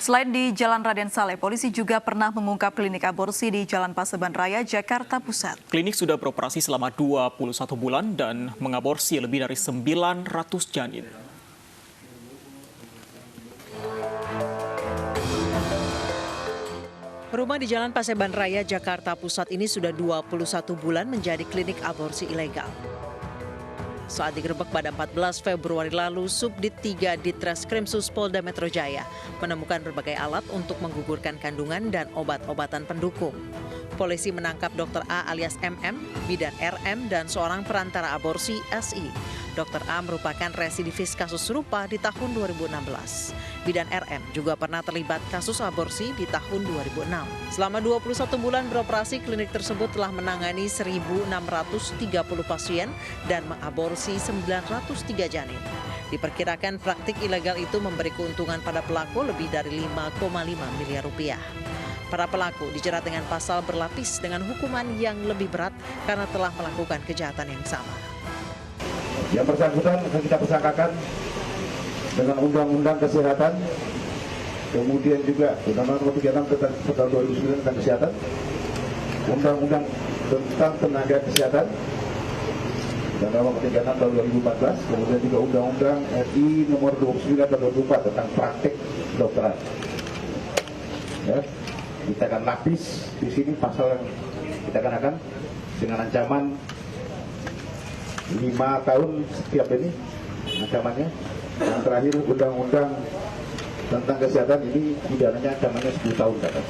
Selain di Jalan Raden Saleh, polisi juga pernah mengungkap klinik aborsi di Jalan Paseban Raya, Jakarta Pusat. Klinik sudah beroperasi selama 21 bulan dan mengaborsi lebih dari 900 janin. Rumah di Jalan Paseban Raya, Jakarta Pusat ini sudah 21 bulan menjadi klinik aborsi ilegal. Saat digerebek pada 14 Februari lalu, Subdit 3 Ditreskrimsus Polda Metro Jaya menemukan berbagai alat untuk menggugurkan kandungan dan obat-obatan pendukung. Polisi menangkap Dr. A alias MM, bidan RM, dan seorang perantara aborsi SI. Dr. A merupakan residivis kasus serupa di tahun 2016. Bidan RM juga pernah terlibat kasus aborsi di tahun 2006. Selama 21 bulan beroperasi, klinik tersebut telah menangani 1.630 pasien dan mengaborsi 903 janin. Diperkirakan praktik ilegal itu memberi keuntungan pada pelaku lebih dari 5,5 miliar rupiah. Para pelaku dijerat dengan pasal berlapis dengan hukuman yang lebih berat karena telah melakukan kejahatan yang sama. Yang bersangkutan akan kita persangkakan dengan Undang-Undang Kesehatan, kemudian juga Undang-Undang Nomor 36 Tahun 2009 tentang Kesehatan, Undang-Undang tentang Tenaga Kesehatan, Undang-Undang Nomor 36 Tahun 2014, kemudian juga Undang-Undang RI Nomor 29 Tahun 2004 tentang praktik kedokteran. Ya, kita akan lapis di sini pasal yang kita kenakan dengan ancaman 5 tahun setiap ini ancamannya. Yang terakhir Undang-Undang tentang Kesehatan ini pidananya ancamannya 10 tahun ke atas.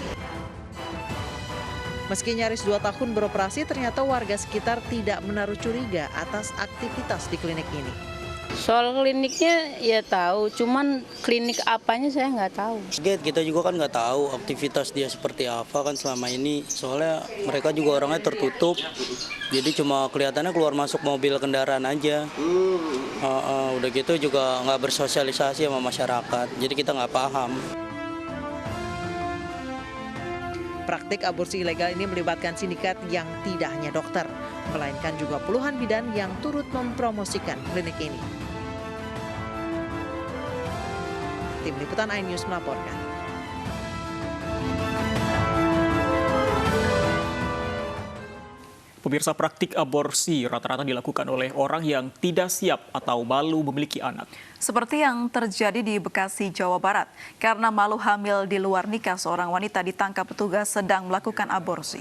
Meski nyaris 2 tahun beroperasi, ternyata warga sekitar tidak menaruh curiga atas aktivitas di klinik ini. Soal kliniknya ya tahu, cuman klinik apanya saya nggak tahu. Kita juga kan nggak tahu aktivitas dia seperti apa kan selama ini. Soalnya mereka juga orangnya tertutup, jadi cuma kelihatannya keluar masuk mobil kendaraan aja. Udah gitu juga nggak bersosialisasi sama masyarakat, jadi kita nggak paham. Praktik aborsi ilegal ini melibatkan sindikat yang tidak hanya dokter, melainkan juga puluhan bidan yang turut mempromosikan klinik ini. Tim Liputan iNews melaporkan. Pemirsa, praktik aborsi rata-rata dilakukan oleh orang yang tidak siap atau malu memiliki anak. Seperti yang terjadi di Bekasi, Jawa Barat. Karena malu hamil di luar nikah, seorang wanita ditangkap petugas sedang melakukan aborsi.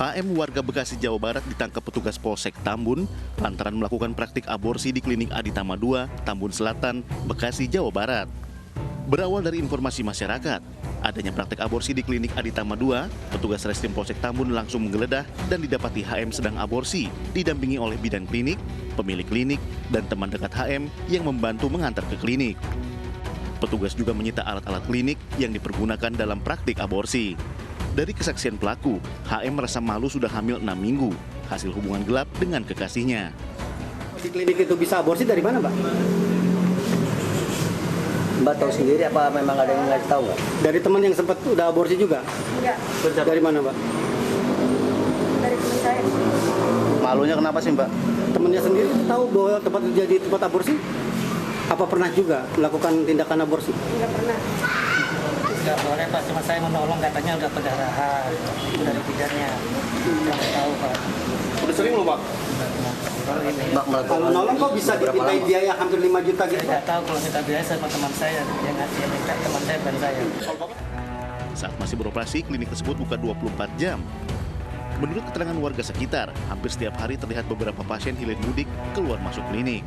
HM warga Bekasi, Jawa Barat ditangkap petugas Polsek Tambun lantaran melakukan praktik aborsi di klinik Aditama 2, Tambun Selatan, Bekasi, Jawa Barat. Berawal dari informasi masyarakat, adanya praktik aborsi di klinik Aditama 2, petugas Reskrim Polsek Tambun langsung menggeledah dan didapati HM sedang aborsi, didampingi oleh bidan klinik, pemilik klinik, dan teman dekat HM yang membantu mengantar ke klinik. Petugas juga menyita alat-alat klinik yang dipergunakan dalam praktik aborsi. Dari kesaksian pelaku, HM merasa malu sudah hamil 6 minggu, hasil hubungan gelap dengan kekasihnya. Di klinik itu bisa aborsi dari mana, Mbak? Mbak tahu sendiri apa memang ada yang ngasih tahu nggak? Dari teman yang sempat udah aborsi juga? Enggak. Dari mana, Mbak? Dari teman saya. Malunya kenapa sih, Mbak? Temannya sendiri tahu bahwa tempat itu jadi tempat aborsi? Apa pernah juga melakukan tindakan aborsi? Enggak pernah. Nggak boleh Pak, cuma saya menolong katanya udah pendarahan, itu dari bidannya. Nggak tahu Pak. Udah sering loh, Pak? Mbak, kalau nolong kok bisa dimintai biaya hampir 5 juta gitu? Saya nggak tahu, kalau minta biaya sama teman saya, yang ngasih yang minta teman saya bukan saya. Saat masih beroperasi, klinik tersebut buka 24 jam. Menurut keterangan warga sekitar, hampir setiap hari terlihat beberapa pasien hilir mudik keluar masuk klinik.